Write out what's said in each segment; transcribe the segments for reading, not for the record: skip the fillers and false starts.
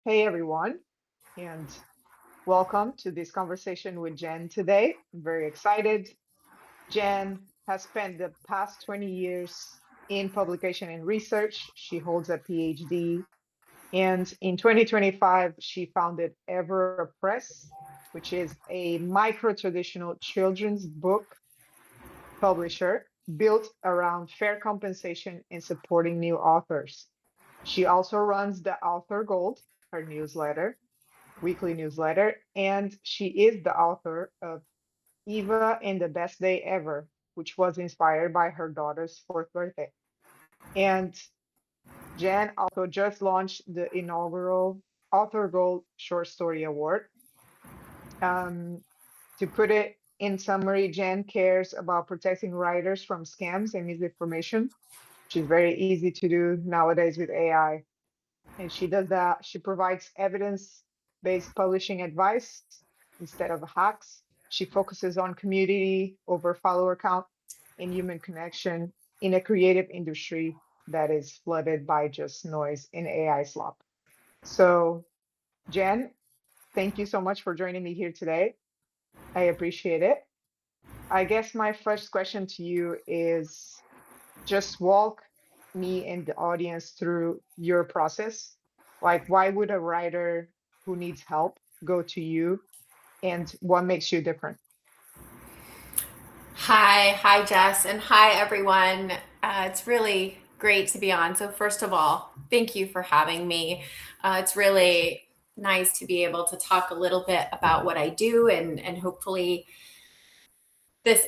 Hey everyone, and welcome to this conversation with Jen today. I'm very excited. Jen has spent the past 20 years in publication and research. She holds a PhD, and in 2025, she founded Ever Press, which is a micro-traditional children's book publisher built around fair compensation and supporting new authors. She also runs the Author Gold, her newsletter, weekly newsletter, and she is the author of Eva and the Best Day Ever, which was inspired by her daughter's fourth birthday. And Jen also just launched the inaugural Author Gold Short Story Award. Um, to put it in summary, Jen cares about protecting writers from scams and misinformation, which is very easy to do nowadays with AI. And she does that. She provides evidence-based publishing advice instead of hacks. She focuses on community over follower count and human connection in a creative industry that is flooded by just noise and AI slop. So, Jen, thank you so much for joining me here today. I appreciate it. I guess my first question to you is just walk me and the audience through your process. Like, why would a writer who needs help go to you, and what makes you different? Hi, Jess, and hi, everyone. It's really great to be on. So, first of all, thank you for having me. It's really nice to be able to talk a little bit about what I do, and hopefully, this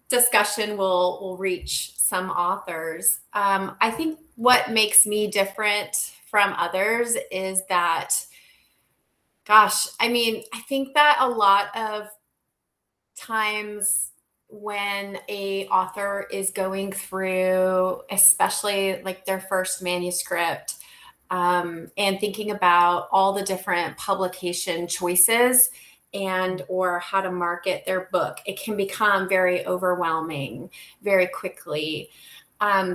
discussion will reach some authors. I think what makes me different from others is that, gosh, I think that a lot of times when a author is going through especially like their first manuscript, and thinking about all the different publication choices and or how to market their book, it can become very overwhelming very quickly.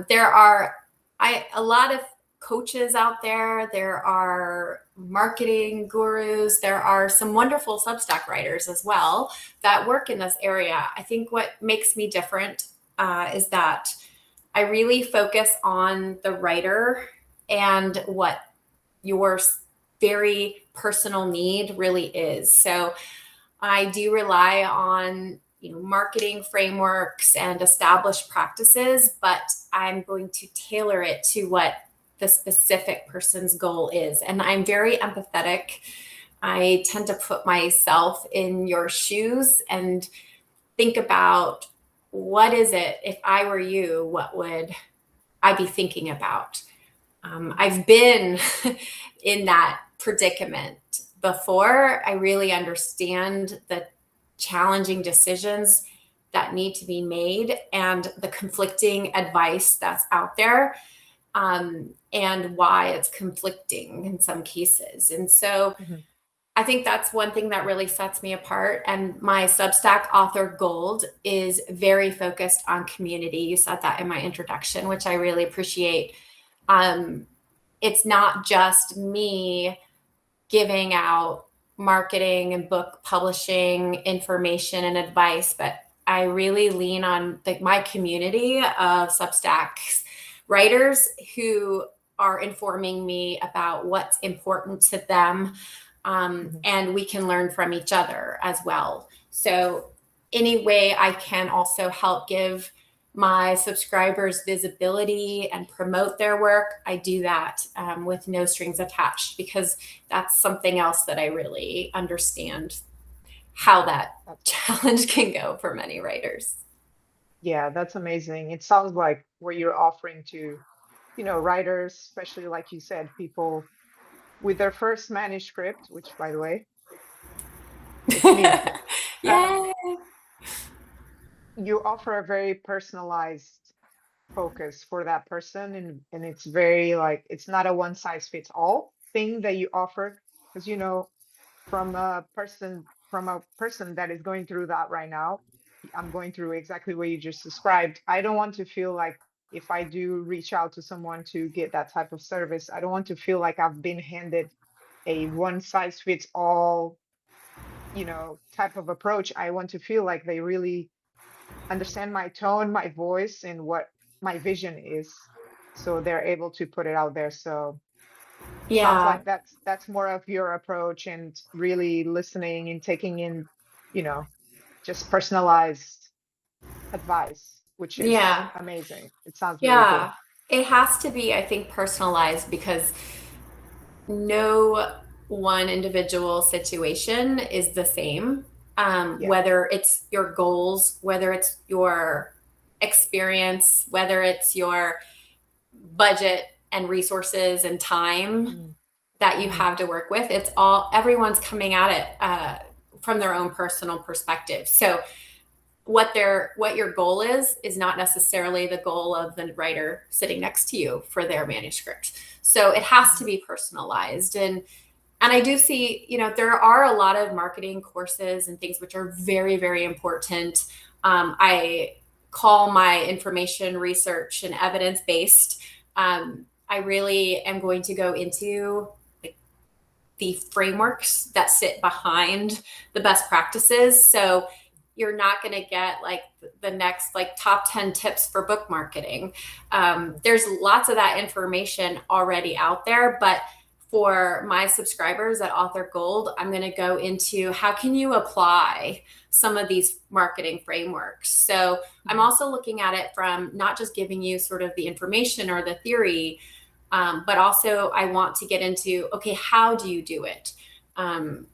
There are a lot of coaches out there. There are marketing gurus. There are some wonderful Substack writers as well that work in this area. I think what makes me different is that I really focus on the writer and what your very personal need really is. So I do rely on marketing frameworks and established practices, but I'm going to tailor it to what the specific person's goal is. And I'm very empathetic. I tend to put myself in your shoes and think about what is it, if I were you, what would I be thinking about? I've been in that predicament before. I really understand the challenging decisions that need to be made and the conflicting advice that's out there, and why it's conflicting in some cases. And so Mhm. I think that's one thing that really sets me apart. And my Substack Author Gold is very focused on community. You said that in my introduction, which I really appreciate. Um, it's not just me giving out marketing and book publishing information and advice, but I really lean on my community of Substacks writers who are informing me about what's important to them, Mhm. and we can learn from each other as well. So, any way I can also help give my subscribers visibility and promote their work, I do that, with no strings attached, because that's something else that I really understand how that That's challenge can go for many writers. Yeah, that's amazing. It sounds like what you're offering to, writers, especially like you said, people with their first manuscript, which by the way, it's me. Um, Yay! you offer a very personalized focus for that person, and it's very like it's not a one size fits all thing that you offer, because from a person that is going through that right now. I'm going through exactly what you just described. I don't want to feel like, if I do reach out to someone to get that type of service, I don't want to feel like I've been handed a one size fits all, type of approach. I want to feel like they really understand my tone, my voice, and what my vision is. So they're able to put it out there. So sounds Yeah. like that's more of your approach and really listening and taking in, you know, just personalized advice, which is Yeah. amazing. It sounds really good. Yeah. It has to be, I think, personalized because no one individual situation is the same. Yeah. Whether it's your goals, whether it's your experience, whether it's your budget and resources and time Mm, that you mhm, have to work with, it's all, everyone's coming at it from their own personal perspective. So what your goal is not necessarily the goal of the writer sitting next to you for their manuscript. So it has to mhm, be personalized. And I do see, there are a lot of marketing courses and things which are very, very important. I call my information research and evidence based. I really am going to go into like the frameworks that sit behind the best practices. So you're not going to get like the next like top 10 tips for book marketing. mhm, There's lots of that information already out there, but for my subscribers at Author Gold, I'm going to go into how can you apply some of these marketing frameworks. So I'm mhm, also looking at it from not just giving you sort of the information or the theory, but also I want to get into, okay, how do you do it?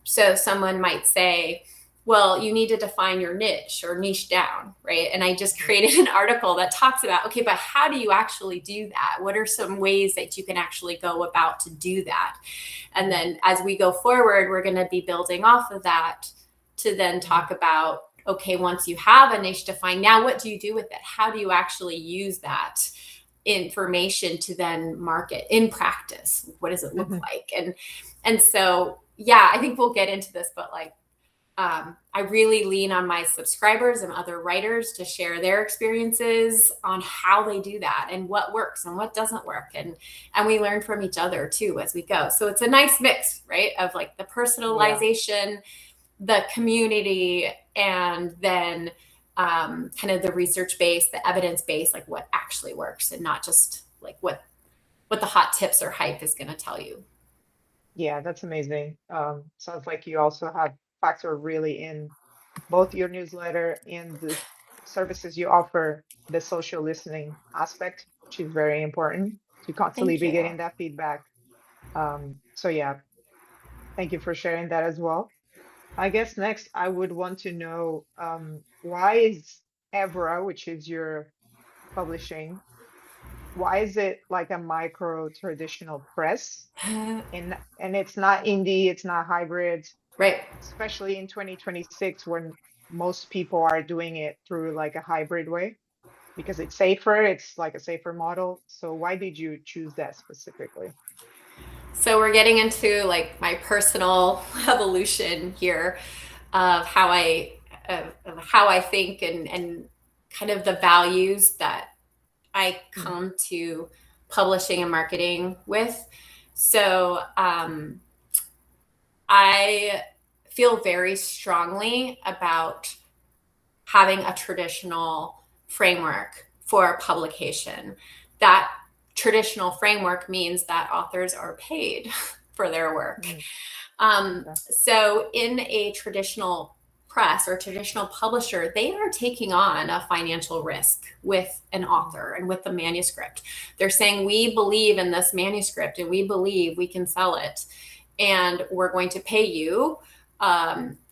So someone might say, well, you need to define your niche or niche down, right? And I just mhm, created an article that talks about, okay, but how do you actually do that? What are some ways that you can actually go about to do that? And mhm, then as we go forward, we're going to be building off of that to then mhm, talk about, okay, once you have a niche defined, now what do you do with it? How do you actually use that information to then market in practice? What does it look mhm. like? And so yeah, I think we'll get into this, but like I really lean on my subscribers and other writers to share their experiences on how they do that and what works and what doesn't work, and we learn from each other too as we go. So it's a nice mix, right, of like the Yeah. personalization, the community, and then kind of the research base, the evidence base, like what actually works, and not just like what the hot tips or hype is going to tell you. Yeah, that's amazing. Sounds like you also have factor really in both your newsletter and the services you offer, the social listening aspect, which is very important to constantly Thank be you. getting that feedback. So yeah, thank you for sharing that as well. I guess next I would want to know why is Evra, which is your publishing, why is it like a micro traditional press? And it's not indie, it's not hybrid, Right. especially in 2026 when most people are doing it through like a hybrid way because it's safer, it's like a safer model. So why did you choose that specifically? So we're getting into like my personal evolution here of how I think, and kind of the values that I Mm, come to publishing and marketing with. So I feel very strongly about having a traditional framework for publication. That traditional framework means that authors are paid for their work. mm, okay. So, in a traditional press or traditional publisher, they are taking on a financial risk with an Mm, author and with the manuscript. They're saying, we believe in this manuscript and we believe we can sell it, and we're going to pay you.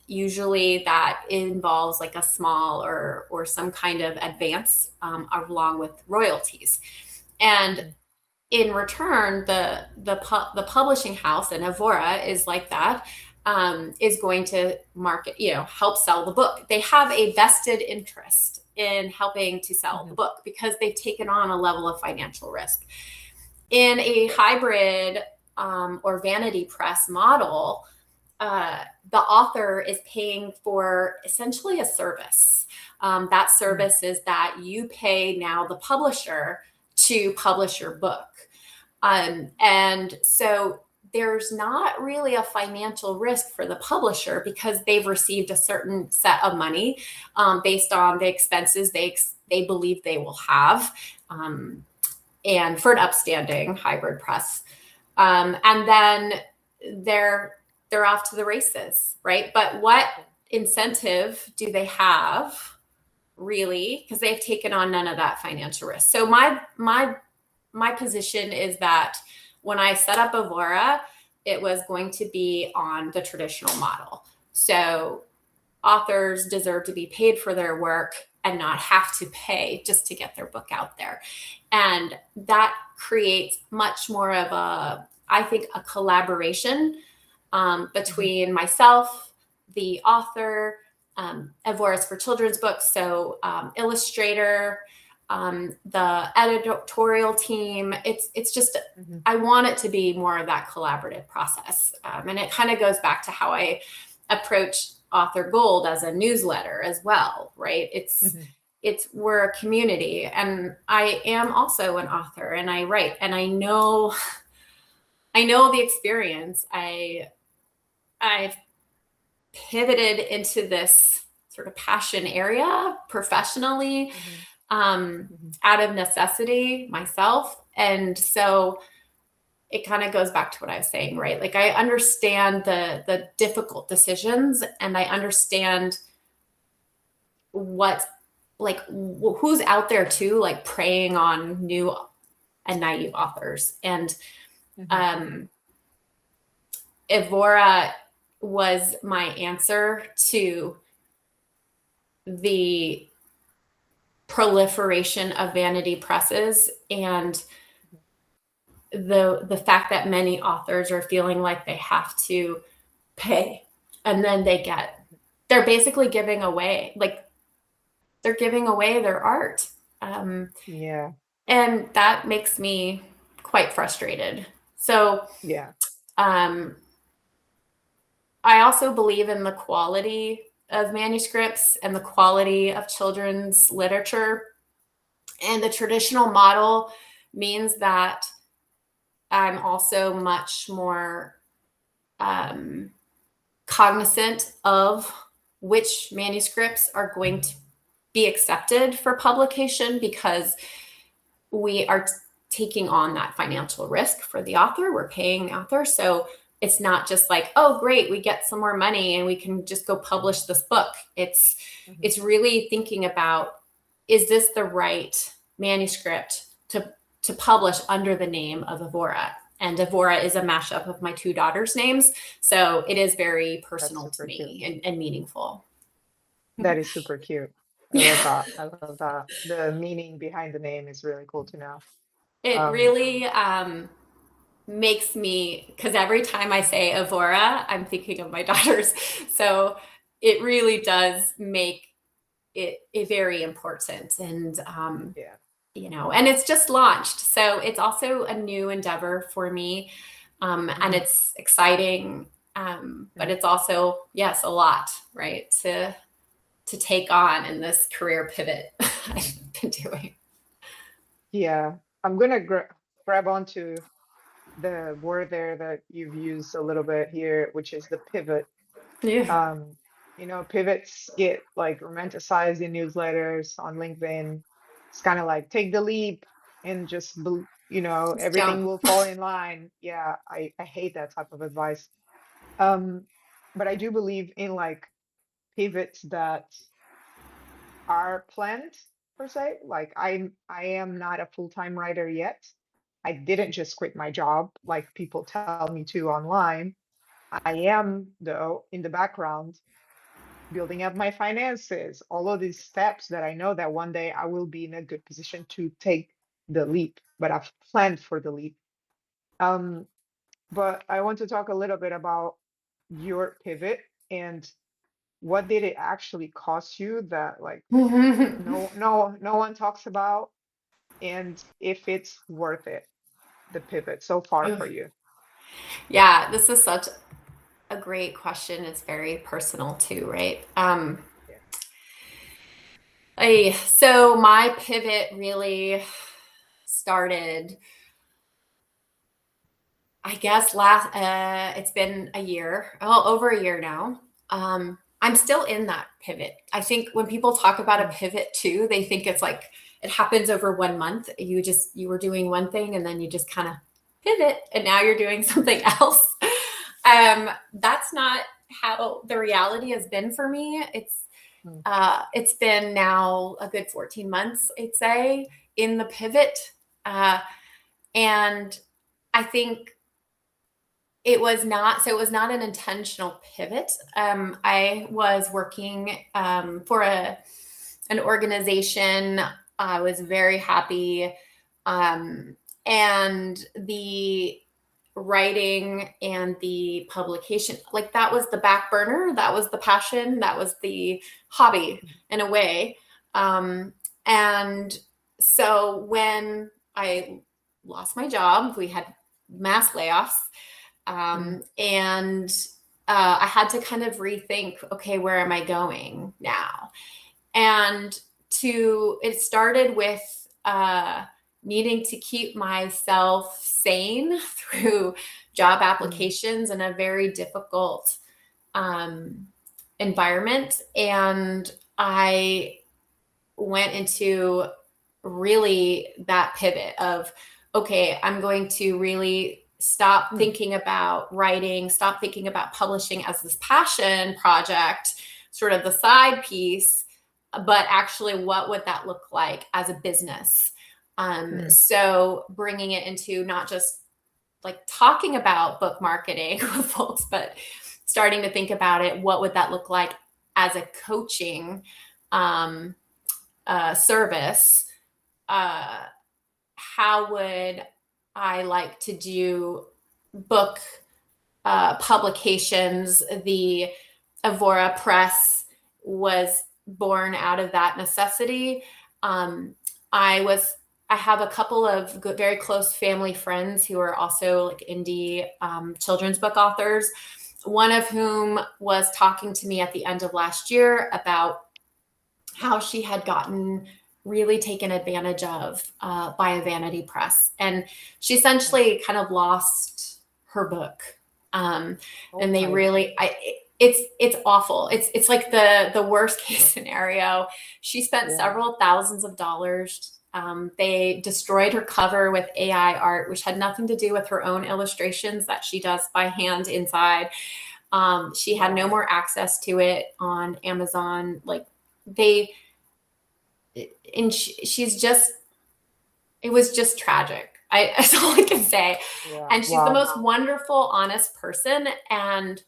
Usually that involves like a small or some kind of advance along with royalties. And mm, in return, the publishing house, and Avora is like that, is going to market, help sell the book. They have a vested interest in helping to sell the mhm, book because they've taken on a level of financial risk. In a hybrid or vanity press model, the author is paying for essentially a service. That mm, service is that you pay now the publisher to publish your book. And so there's not really a financial risk for the publisher because they've received a certain set of money based on the expenses they believe they will have, and for an upstanding hybrid press. And then they're off to the races, right? But what incentive do they have, really? Because they've taken on none of that financial risk. So my position is that when I set up Evora, it was going to be on the traditional model. So authors deserve to be paid for their work and not have to pay just to get their book out there. And that creates much more of I think, a collaboration between myself, the author, Evora's for children's books, so illustrator, the editorial team. It's just, I want it to be more of that collaborative process. And it kind of goes back to how I approach Author Gold as a newsletter as well, right? We're a community, and I am also an author, and I write, and I know the experience. I've pivoted into this sort of passion area professionally, out of necessity myself. And so it kind of goes back to what I was saying, right? Like, I understand the difficult decisions, and I understand who's out there too, like preying on new and naive authors. And Evora was my answer to the proliferation of vanity presses and the fact that many authors are feeling like they have to pay, and then they're basically giving away, they're giving away their art. Yeah. And that makes me quite frustrated. So Yeah. I also believe in the quality of manuscripts and the quality of children's literature. And the traditional model means that I'm also much more cognizant of which manuscripts are going to be accepted for publication, because we are taking on that financial risk for the author. We're paying the author. So it's not just like, oh, great, we get some more money and we can just go publish this book. It's really thinking about, is this the right manuscript to publish under the name of Evora? And Evora is a mashup of my two daughters' names. So it is very personal to me and meaningful. That is super cute. I love that. I love that. The meaning behind the name is really cool to know. It really makes me, because every time I say Evora, I'm thinking of my daughters. So it really does make it very important. And, and it's just launched. So it's also a new endeavor for me. And it's exciting. But it's also, yes, a lot, right, to take on in this career pivot I've been doing. Yeah, I'm gonna grab onto the word there that you've used a little bit here, which is the pivot. Yeah. Pivots get like romanticized in newsletters on LinkedIn. It's kind of like take the leap and just Just everything jump. will fall in line. Yeah, I hate that type of advice. But I do believe in like pivots that are planned per se. Like I am not a full-time writer yet. I didn't just quit my job like people tell me to online. I am, though, in the background building up my finances, all of these steps that I know that one day I will be in a good position to take the leap, but I've planned for the leap. But I want to talk a little bit about your pivot and what did it actually cost you that like no one talks about, and if it's worth it, the pivot so far for you. Yeah, this is such a great question. It's very personal too, right? Yeah. So my pivot really started I guess it's been a year, over a year now. I'm still in that pivot. I think when people talk about a Mm, pivot too, they think it's like it happens over 1 month. You were doing one thing and then you just kind of pivot and now you're doing something else. That's not how the reality has been for me. mm, It's been now a good 14 months, I'd say, in the pivot. Uh, and I think it was not an intentional pivot. I was working for an organization. I was very happy. Um, and the writing and the publication, like that was the back burner, that was the passion, that was the hobby in a way. Um, and so when I lost my job, we had mass layoffs, mm, and I had to kind of rethink, okay, where am I going now? And it started with needing to keep myself sane through job mm, applications in a very difficult um, environment. And I went into really that pivot of, okay, I'm going to really stop mm, thinking about writing, stop thinking about publishing as this passion project, sort of the side piece, but actually, what would that look like as a business? mm, So bringing it into not just like talking about book marketing with folks, but starting to think about it. What would that look like as a coaching um, service? Uh, how would I like to do book publications? The Avora Press was born out of that necessity. Um, I was I have a couple of good, very close family friends who are also like indie children's book authors. One of whom was talking to me at the end of last year about how she had gotten really taken advantage of by a vanity press, and she mm. essentially kind of lost her book. Um, Oh and they my. really, it's awful. It's like the worst case scenario. She spent Yeah. several thousands of dollars. They destroyed her cover with AI art, which had nothing to do with her own illustrations that she does by hand inside. She had no Wow. more access to it on Amazon. Like they, and she's just, it was just tragic. That's all I can say. Yeah. And she's the Wow. most wonderful, honest person. And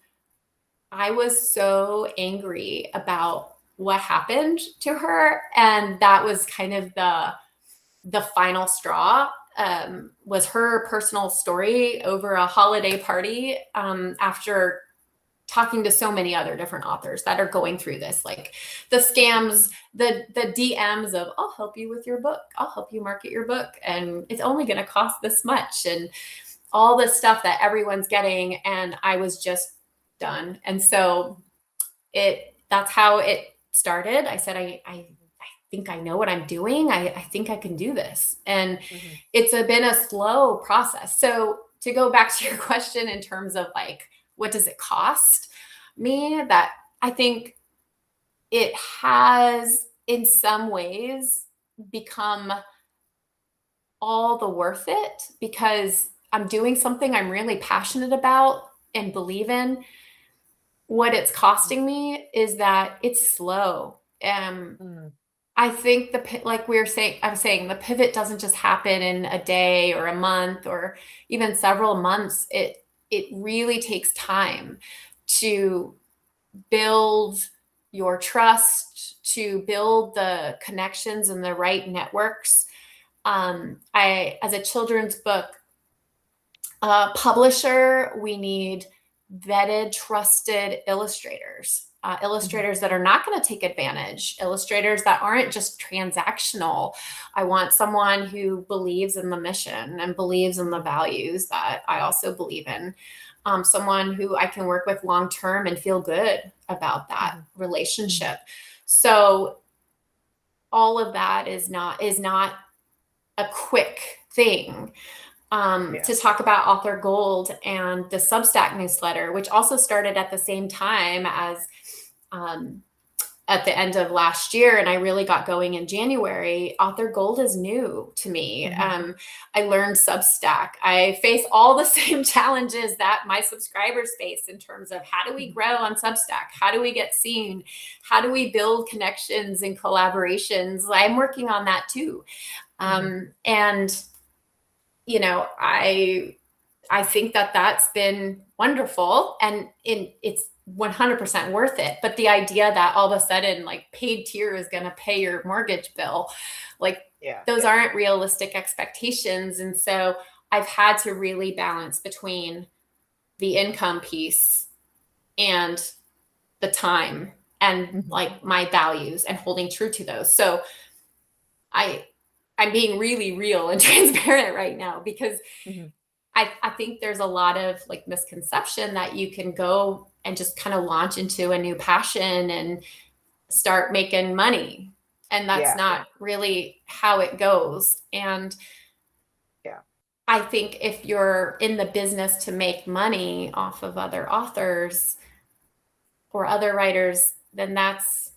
I was so angry about what happened to her. And that was kind of the final straw. Was her personal story over a holiday party after talking to so many other different authors that are going through this, like the scams, the DMs of I'll help you with your book, I'll help you market your book, and it's only going to cost this much, and all this stuff that everyone's getting. And I was just done. And so that's how it started. I said, I think I know what I'm doing. I think I can do this. And Mhm, been a slow process. So to go back to your question in terms of like, what does it cost me? That I think it has in some ways become all the worth it because I'm doing something I'm really passionate about and believe in. What it's mm, costing me is that it's slow. mm, I think like we were saying, I was saying the pivot doesn't just happen in a day or a month or even several months. It really takes time to build your trust, to build the connections and the right networks. As a children's book publisher, we need vetted, trusted illustrators, mhm, illustrators that are not going to take advantage, illustrators that aren't just transactional. I want someone who believes in the mission and believes in the mhm, values that I also believe in. Someone who I can work with long term and feel good about that mhm, mhm, relationship. So all of that is not a quick thing. Yeah. to talk about Author Gold and the Substack newsletter, which also started at the same time as um, at the end of last year, and I really got going in January. Author Gold is new to me. Hmm. I learned Substack. I face all the same challenges that my subscribers face in terms of how do we Hmm. grow on Substack? How do we get seen? How do we build connections and collaborations? I'm working on that too. Hmm. And I think that that's been wonderful, and it's 100% worth it. But the idea that all of a sudden, like, paid tier is going to pay your mortgage bill, like, Yeah. those aren't realistic expectations. And so I've had to really balance between the income piece and the time and Hmm. like my values and holding true to those. So I I'm being really real and transparent right now because Hmm. I think there's a lot of like misconception that you can go and just kind of launch into a new passion and start making money. And that's Yeah. not really how it goes. And Yeah. I think if you're in the business to make money off of other authors or other writers, then that's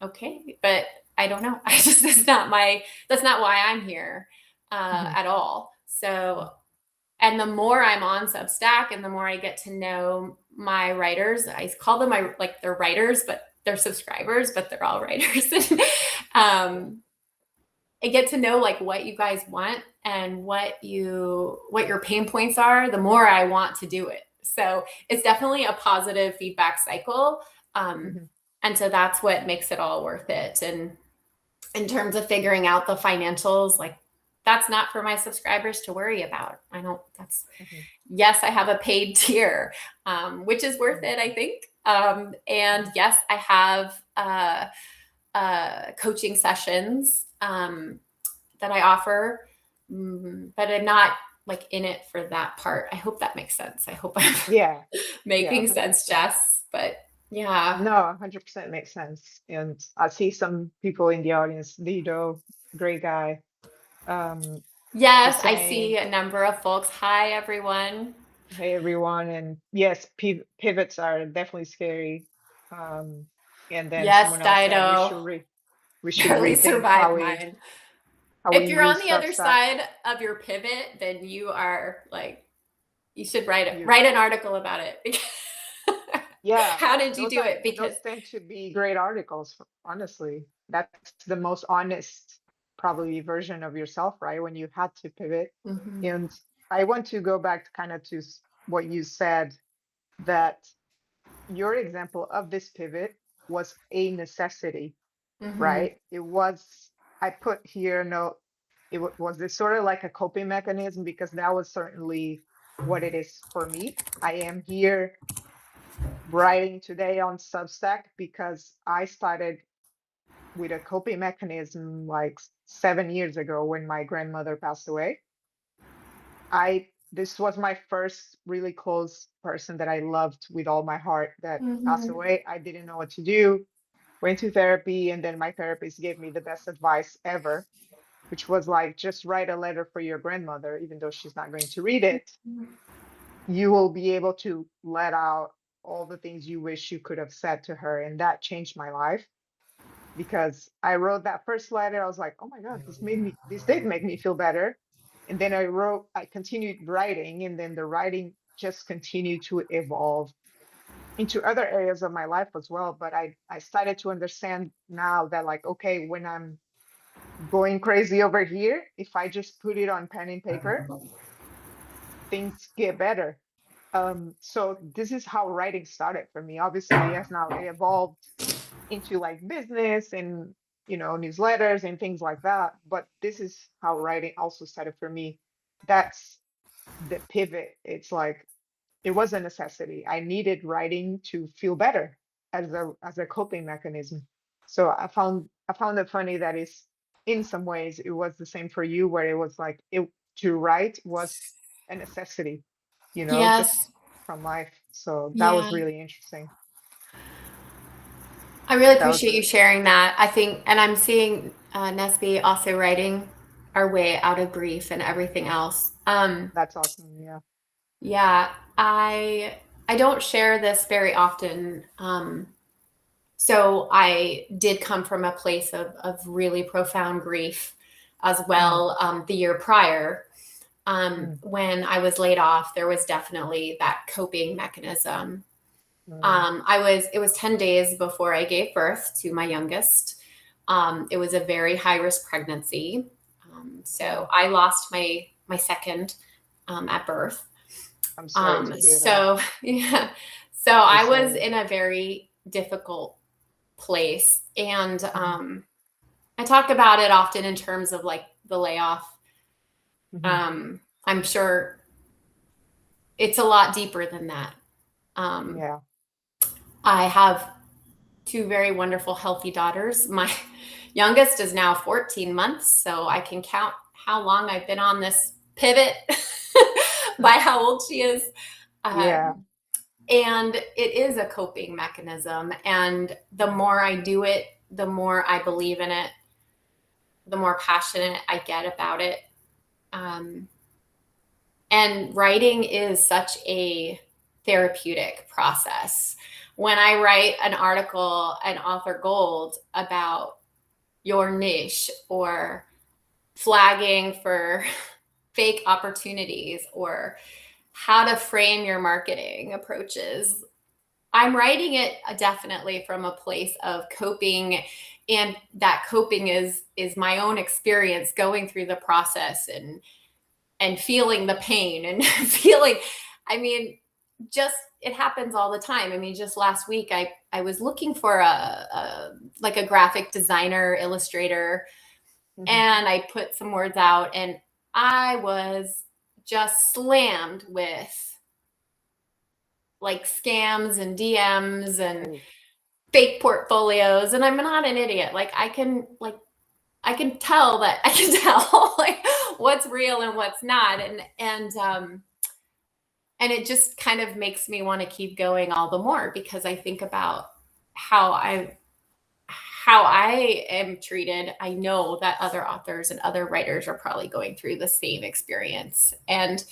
okay. But I don't know. I just, that's not why I'm here Hmm. at all. So, and the more I'm on Substack and the more I get to know my writers, I call them like they're writers, but they're subscribers, but they're all writers. um, I get to know like what you guys want and what your pain points are, the more I want to do it. So it's definitely a positive feedback cycle. Um, Hmm. and so that's what makes it all worth it. And in terms of figuring out the financials, like, that's not for my subscribers to worry about. I don't, that's, Hmm. yes, I have a paid tier, which is worth it, I think. And yes, I have coaching sessions that I offer, but I'm not like in it for that part. I hope that makes sense. I hope I'm Yeah. Yeah. making sense, 100%. Jess. But yeah. No, 100% makes sense. And I see some people in the audience, Lido, great guy, um, Yes, just I see saying, a number of folks. Hi, everyone. hey, everyone. And yes, pivots are definitely scary. Um, and then Yes, someone else said Dido. we should Barely rethink survived mine. how we If you're on use the other Substack. side of your pivot, then you are like, you should You, write an article about it. yeah, How did you do it? Because those tend to be great articles, honestly. That's the most honest, probably, version of yourself, right? When you had to pivot. mhm, And I want to go back to kind of to what you said, that your example of this pivot was a necessity, mhm, right? It was, I put here, no, was this sort of like a coping mechanism, because that was certainly what it is for me. I am here writing today on Substack because I started with a coping mechanism like 7 years ago when my grandmother passed away. This was my first really close person that I loved with all my heart that passed mhm, away. I didn't know what to do, went to therapy, and then my therapist gave me the best advice ever, which was like, just write a letter for your grandmother, even though she's not going to read it. You will be able to let out all the things you wish you could have said to her. And that changed my life, because I wrote that first letter. I was like, oh my God, this did make me feel better. And then I continued writing, and then the writing just continued to evolve into other areas of my life as well. But I started to understand now that, like, okay, when I'm going crazy over here, if I just put it on pen and paper, things get better. So this is how writing started for me. Obviously, it has now evolved into like business and, newsletters and things like that. But this is how writing also started for me. That's the pivot. It's like, it was a necessity. I needed writing to feel better as a coping mechanism. So I found it funny that is, in some ways, it was the same for you, where it was like, it to write was a necessity, just yes, from life. So that yeah. was really interesting. I really That was appreciate you really sharing that. I think, and I'm seeing Nesby also writing. our way out of grief and everything else. That's awesome. Yeah. Yeah, I don't share this very often. So I did come from a place of really profound grief as Mm, well. The year prior, mm, when I was laid off, there was definitely that coping mechanism. mm, It was 10 days before I gave birth to my youngest. It was a very high risk pregnancy. So mm. I lost my second at birth. I'm sorry to hear that. So yeah, so Very I was sorry. in a very difficult place, and Hmm. I talk about it often in terms of like the layoff. Hmm. I'm sure it's a lot deeper than that. Um, Yeah. I have two very wonderful, healthy daughters. My youngest is now 14 months, so I can count how long I've been on this pivot by how old she is. Yeah. Um, and it is a coping mechanism. And the more I do it, the more I believe in it, the more passionate I get about it. Um, and writing is such a therapeutic process. When I write an article, an Author Gold, about your niche or flagging for fake opportunities or how to frame your marketing approaches, I'm writing it definitely from a place of coping, and that coping is my own experience going through the process and feeling the pain and feeling, I mean, just it happens all the time. I mean, just last week I was looking for a like a graphic designer, illustrator, Hmm. and I put some words out, and I was just slammed with like scams and DMs and Oh, fake portfolios. And I'm not an idiot. I can tell that I can tell like what's real and what's not. And it just kind of makes me want to keep going all the more, because I think about how I am treated. I know that other authors and other writers are probably going through the same experience. And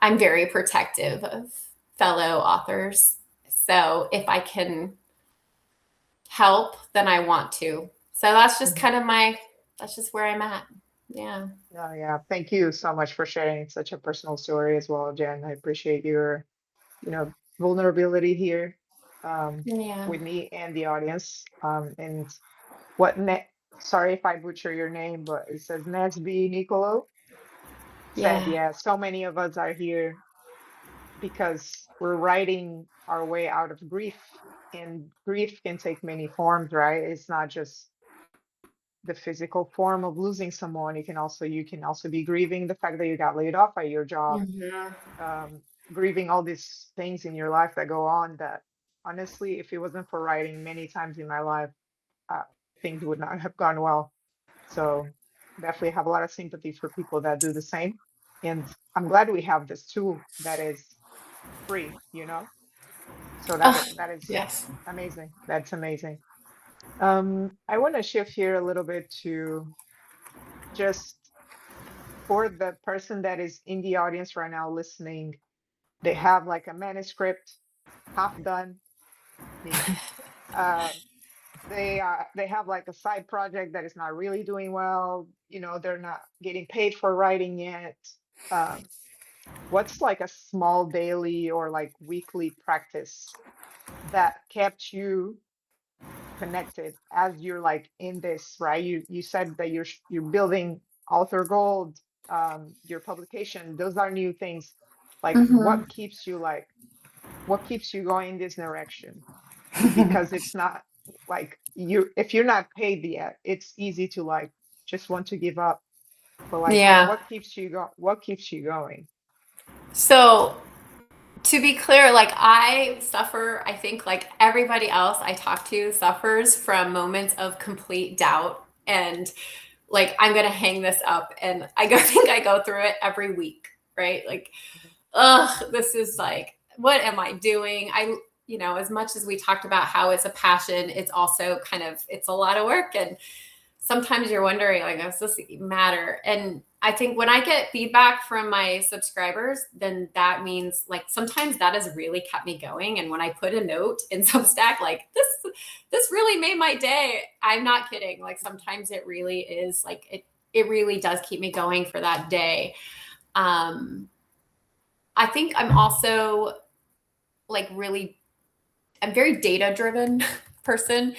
I'm very protective of fellow authors. So if I can help, then I want to. So that's just mhm. kind of that's just where I'm at. Yeah. Oh, yeah. Thank you so much for sharing such a personal story as well, Jen. I appreciate your, vulnerability here, um, Yeah. with me and the audience. And what ne sorry if I butcher your name, but it says Nesby Nicolo said, Yeah. yeah, so many of us are here because we're writing our way out of grief. And grief can take many forms, right? It's not just the physical form of losing someone. You can also be grieving the fact that you got laid off at your job, Mhm. um, grieving all these things in your life that go on that honestly, if it wasn't for writing many times in my life, uh, things would not have gone well. So definitely have a lot of sympathy for people that do the same. And I'm glad we have this tool that is free. So Oh, that is yes. amazing. That's amazing. I want to shift here a little bit to just for the person that is in the audience right now listening, they have like a manuscript half done, me. Uh, they have like a side project that is not really doing well. They're not getting paid for writing yet. Um, what's like a small daily or like weekly practice that kept you connected as you're like in this, right? You said that you're building Author Gold, your publication. Those are new things. Like Hmm. what keeps you going in this direction? Because it's not like if you're not paid yet, it's easy to like just want to give up. But like Yeah. what keeps you going? So to be clear, like I suffer, I think like everybody else I talk to suffers from moments of complete doubt and like I'm gonna hang this up, and I go think I go through it every week, right? Like, ugh, this is like, what am I doing? As much as we talked about how it's a passion, it's also kind of it's a lot of work. And sometimes you're wondering, like, does this matter? And I think when I get feedback from my subscribers, then that means, like, sometimes that has really kept me going. And when I put a note in Substack, like, this really made my day, I'm not kidding. Like, sometimes it really is, like, it really does keep me going for that day. I think I'm also like really, I'm very data driven person.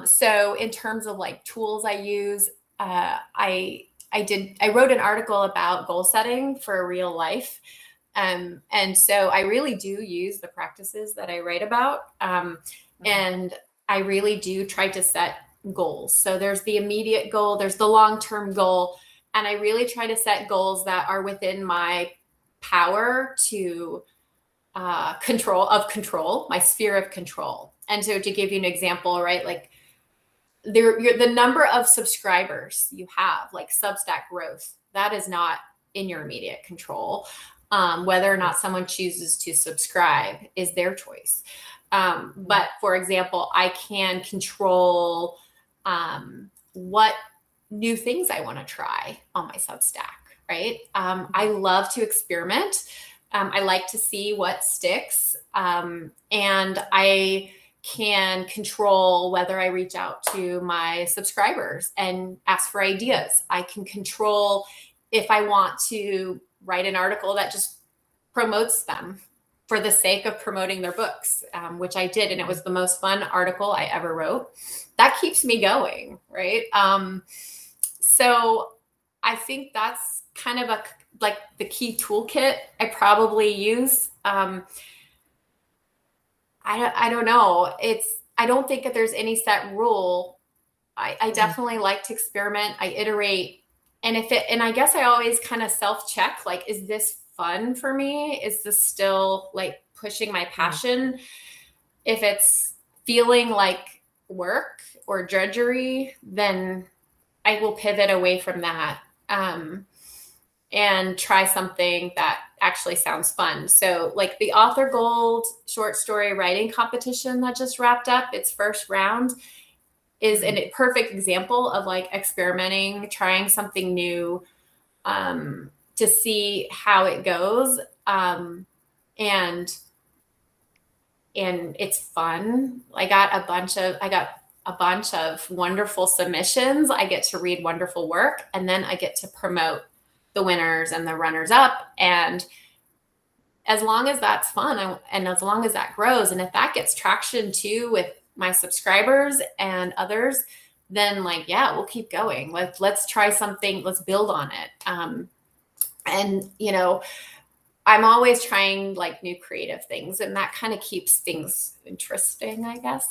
So in terms of like tools I use, I wrote an article about goal setting for real life. And so I really do use the practices that I write about. And I really do try to set goals. So there's the immediate goal, there's the long-term goal. And I really try to set goals that are within my power to control, my sphere of control. And so to give you an example, right, like the number of subscribers you have, like Substack growth, that is not in your immediate control. Whether or not someone chooses to subscribe is their choice. But for example, I can control what new things I want to try on my Substack, right? I love to experiment. I like to see what sticks. And I can control whether I reach out to my subscribers and ask for ideas. I can control if I want to write an article that just promotes them for the sake of promoting their books, which I did. And it was the most fun article I ever wrote. That keeps me going, right? So I think that's kind of like the key toolkit I probably use. I don't know. I don't think that there's any set rule. I definitely like to experiment. I iterate. And I guess I always kind of self-check, like, is this fun for me? Is this still like pushing my passion? If it's feeling like work or drudgery, then I will pivot away from that. And try something that actually sounds fun. So like the Author Gold short story writing competition that just wrapped up its first round is a perfect example of like experimenting, trying something new, to see how it goes. And it's fun. I got a bunch of wonderful submissions. I get to read wonderful work, and then I get to promote the winners and the runners up. And as long as that's fun and as long as that grows, and if that gets traction too with my subscribers and others, then like, yeah, we'll keep going. Let's try something. Let's build on it. And, you know, I'm always trying like new creative things, and that kind of keeps things interesting, I guess.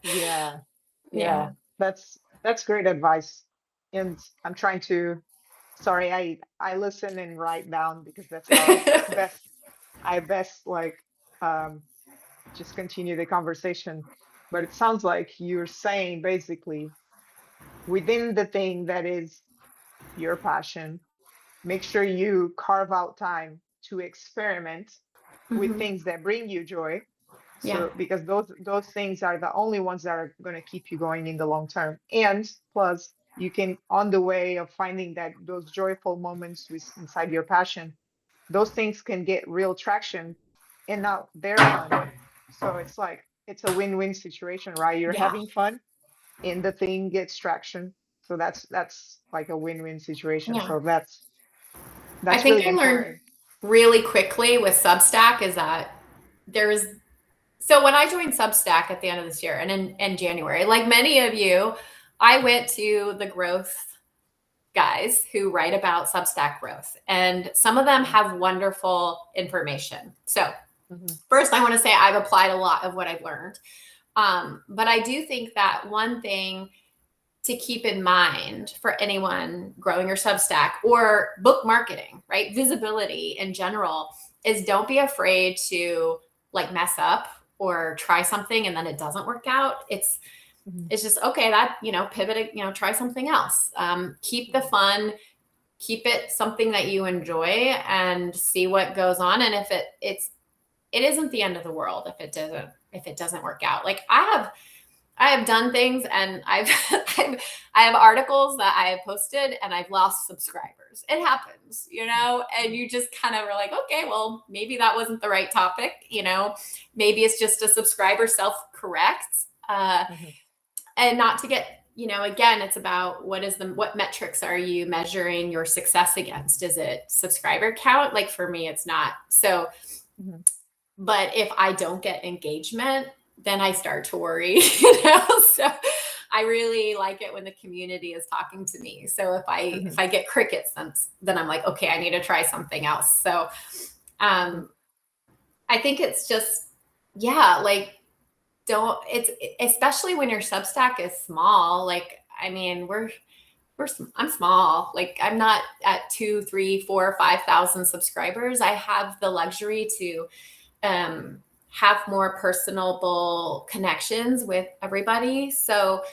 Yeah. Yeah. Yeah. That's great advice. And I'm trying to, sorry, I listen and write down because that's how I best like um just continue the conversation. But it sounds like you're saying basically within the thing that is your passion, make sure you carve out time to experiment with Mm-hmm. things that bring you joy. Yeah. So because those things are the only ones that are going to keep you going in the long term. And plus you can, on the way of finding that those joyful moments with inside your passion, those things can get real traction, and now they're fun. So it's like it's a win-win situation, right? You're Yeah. having fun and the thing gets traction. So that's like a win-win situation. Yeah. So I that's think really I learned important. really quickly with Substack is that there's so when I joined Substack at the end of this year and in January, like many of you, I went to the growth guys who write about Substack growth, and some of them have wonderful information. So Mhm, first, I want to say I've applied a lot of what I've learned. But I do think that one thing to keep in mind for anyone growing your Substack or book marketing, right? Visibility in general is don't be afraid to like mess up or try something and then it doesn't work out. mhm, It's just okay that, pivot, try something else. Keep the fun, keep it something that you enjoy and see what goes on. And if it isn't the end of the world if it doesn't work out. Like I have done things, and I have articles that I have posted and I've lost subscribers. It happens, and you just kind of are like, okay, well, maybe that wasn't the right topic, maybe it's just a subscriber self-corrects. Mhm. And not to get, again, it's about what metrics are you measuring your success against? Is it subscriber count? Like for me, it's not. So, Mhm. but if I don't get engagement, then I start to worry, So I really like it when the community is talking to me. So if Mhm. I get crickets, then I'm like, okay, I need to try something else. So Mhm. um I think it's just, yeah, like, don't it's especially when your Substack is small. Like, I mean, I'm small. Like, I'm not at 2, 3, 4, 5,000 subscribers. I have the luxury to um, have more personable connections with everybody. So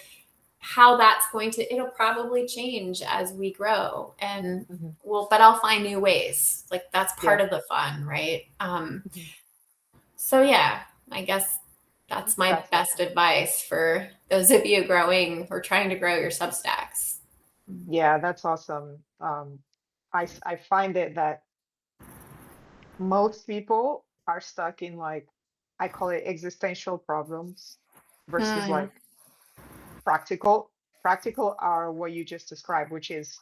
how that's going to, it'll probably change as we grow, and Mhm. but I'll find new ways. Like, that's part Yeah. of the fun, right? Mhm. So yeah, I guess that's my That's best awesome. advice for those of you growing or trying to grow your Substacks. Yeah, that's awesome. I find it that most people are stuck in like, I call it existential problems versus Hmm. like practical. Practical are what you just described, which is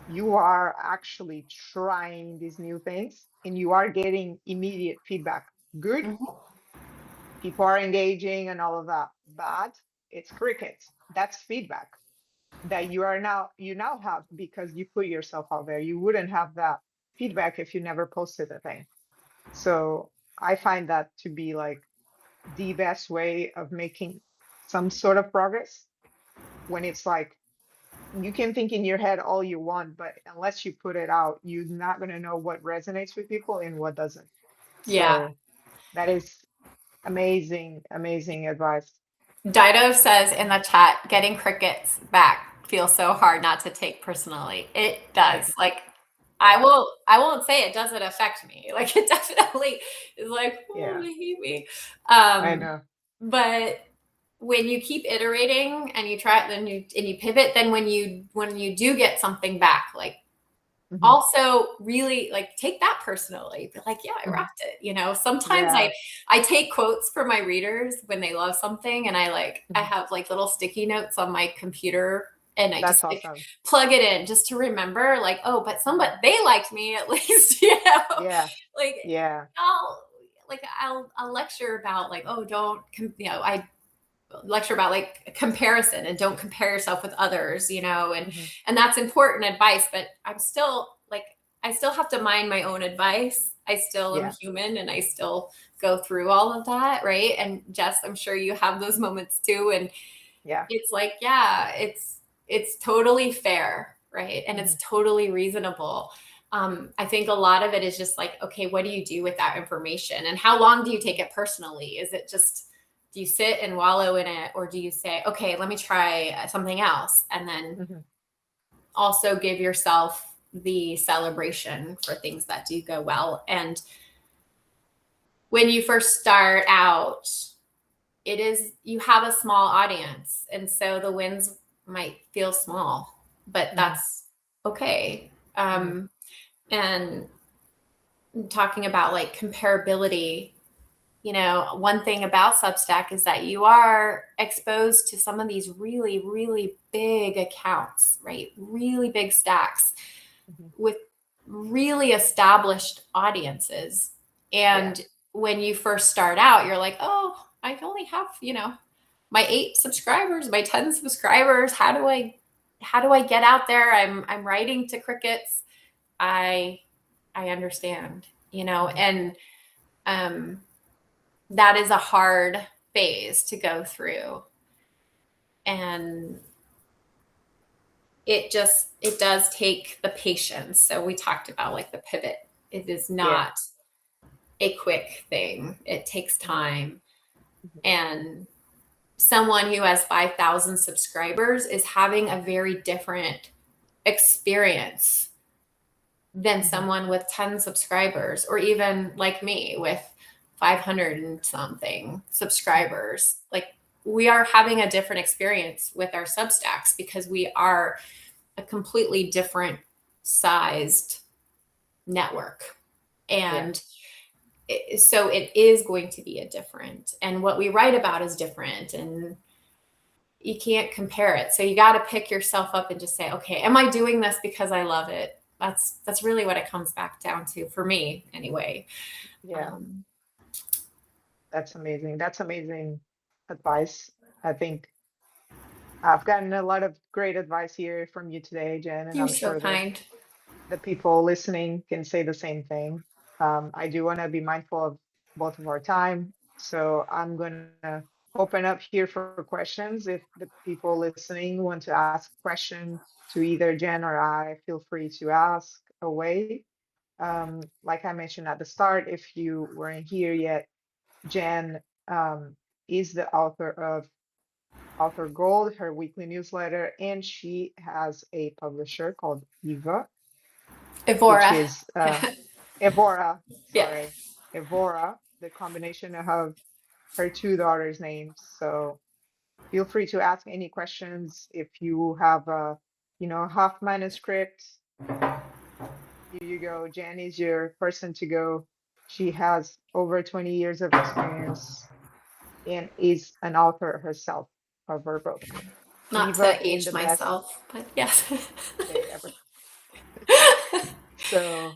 you are actually trying these new things and you are getting immediate feedback. Good, Mhm. people are engaging and all of that. Bad, it's crickets. That's feedback that you now have because you put yourself out there. You wouldn't have that feedback if you never posted a thing. So I find that to be like the best way of making some sort of progress, when it's like you can think in your head all you want, but unless you put it out, you're not going to know what resonates with people and what doesn't. Yeah. So that is amazing, amazing advice. Dido says in the chat, getting crickets back feels so hard not to take personally. It Yeah, does. Like, yeah, I won't say it doesn't affect me. Like, it definitely is like, oh, yeah. they hate me. I Um, know. but when you keep iterating and you try it, then you pivot, then when you do get something back, like, Hmm. also really like take that personally. Be like, yeah, I Hmm. rocked it. Sometimes Yeah. I take quotes from my readers when they love something, and I Hmm. have like little sticky notes on my computer, and I That's just like awesome. plug it in just to remember, like, oh, but somebody, Hmm. they liked me at least. Yeah, Like, yeah. I'll lecture about, like, oh, don't I lecture about like comparison, and don't compare yourself with others, Hmm. and that's important advice. But I'm still like, I still have to mind my own advice. I still am Yeah, human, and I still go through all of that, right? And Jess, I'm sure you have those moments too. And yeah. it's like, yeah, it's totally fair, right? And Hmm. it's totally reasonable. I think a lot of it is just like, okay, what do you do with that information, and how long do you take it personally? Is it just, do you sit and wallow in it, or do you say, okay, let me try something else, and then Hmm. also give yourself the celebration for things that do go well? And when you first start out, you have a small audience, and so the wins might feel small, but Hmm. that's okay. Hmm. And talking about like comparability, one thing about Substack is that you are exposed to some of these really, really big accounts, right? Really big stacks Hmm. with really established audiences. Yeah. And when you first start out, you're like, oh, I only have, my 8 subscribers, my 10 subscribers. How do I get out there? I'm writing to crickets. I I understand, Hmm. and um that is a hard phase to go through. And it does take the patience. So we talked about like the pivot. It is Yeah. not a quick thing. It takes Hmm. time. Hmm. And someone who has 5,000 subscribers is having a very different experience than Hmm. someone with 10 subscribers, or even like me with 500 and something Hmm. subscribers. Like, we are having a different experience with our Substacks because we are a completely different sized network. Yeah. And so it is going to be a different, and what we write about is different, and you can't compare it. So you got to pick yourself up and just say, okay, am I doing this because I love it? That's really what it comes back down to for me anyway. Yeah. Um, That's amazing. That's amazing advice. I think I've gotten a lot of great advice here from you today, Jen, and you're I'm so sure kind. the people listening can say the same thing. I do want to be mindful of both of our time. So I'm going to open up here for questions. If the people listening want to ask a question to either Jen or I, feel free to ask away. Like I mentioned at the start, if you weren't here yet, Jen is the author of Author Gold, her weekly newsletter, and she has a publisher called Eva, which Evora. is Evora, Yeah. sorry, Evora, the combination of her two daughters' names. So feel free to ask any questions if you have a, half manuscript. Here you go. Jen is your person to go. She has over 20 years of experience and is an author herself of her book. Not Eva to in age the best myself, but yes. way ever. So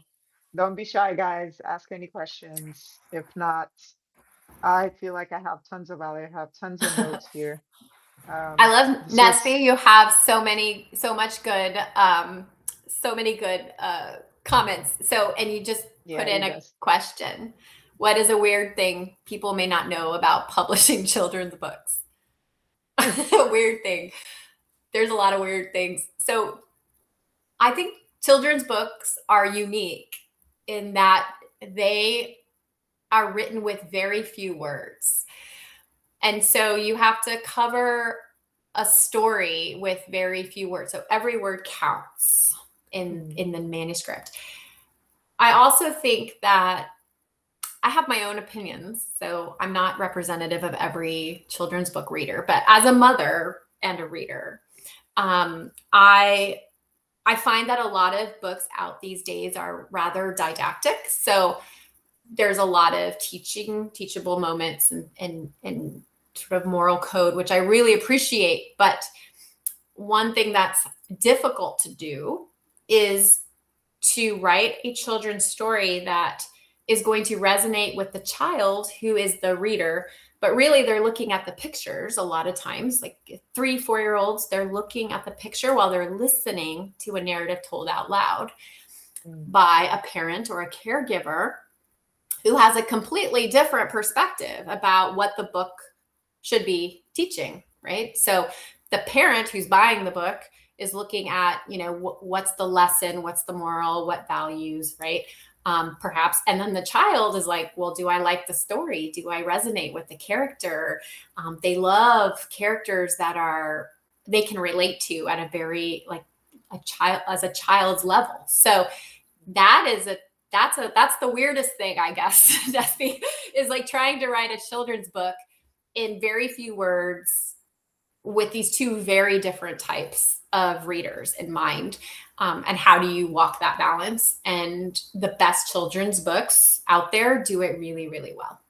don't be shy, guys. Ask any questions. If not, I feel like I have tons of value. I have tons of notes here. I love This Nesby. was, You have so many good comments. So, and you just put yeah, in he a does. question. What is a weird thing people may not know about publishing children's books? A weird thing. There's a lot of weird things. So, I think children's books are unique in that they are written with very few words. And so you have to cover a story with very few words. So every word counts Mm, in the manuscript. I also think that I have my own opinions, so I'm not representative of every children's book reader, but as a mother and a reader, I find that a lot of books out these days are rather didactic. So there's a lot of teachable moments and sort of moral code, which I really appreciate. But one thing that's difficult to do is to write a children's story that is going to resonate with the child who is the reader. But really, they're looking at the pictures a lot of times, like 3, 4 year olds, they're looking at the picture while they're listening to a narrative told out loud mm, by a parent or a caregiver who has a completely different perspective about what the book should be teaching, right? So the parent who's buying the book is looking at, what's the lesson, what's the moral, what values, right? Perhaps. And then the child is like, well, do I like the story? Do I resonate with the character? They love characters that they can relate to at a very like a child's level. So that is that's the weirdest thing, I guess. Is like trying to write a children's book in very few words with these two very different types of readers in mind. And how do you walk that balance? And the best children's books out there do it really, really well.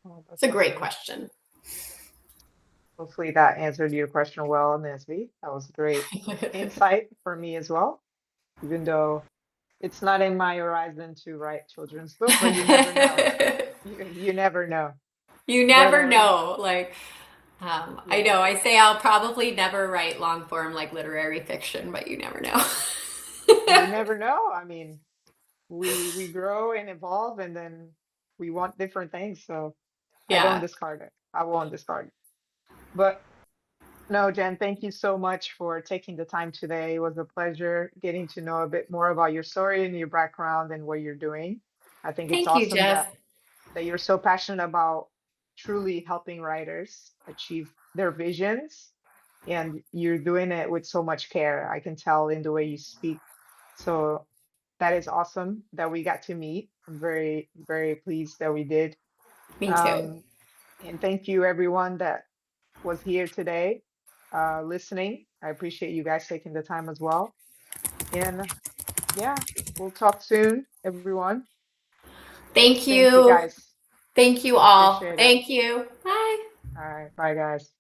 oh, It's that's a great awesome. question. Hopefully that answered your question well, Nesby. That was great insight for me as well, even though it's not in my horizon to write children's book, but you never know. You never know. You But never know. Like, I yeah, know I say I'll probably never write long form like literary fiction, but you never know. you never know. I mean, we grow and evolve, and then we want different things. So I don't Yeah. discard it. I won't discard it. But no, Jen, thank you so much for taking the time today. It was a pleasure getting to know a bit more about your story and your background and what you're doing. I think it's Thank you, awesome Jess. that you're so passionate about truly helping writers achieve their visions, and you're doing it with so much care. I can tell in the way you speak. So that is awesome that we got to meet. I'm very, very pleased that we did. Me too. Um, And thank you, everyone that was here today listening. I appreciate you guys taking the time as well. And yeah, we'll talk soon, everyone. Thank Thank you, you. guys. Thank you all. Appreciate it. Thank you. Bye. All right. Bye, guys.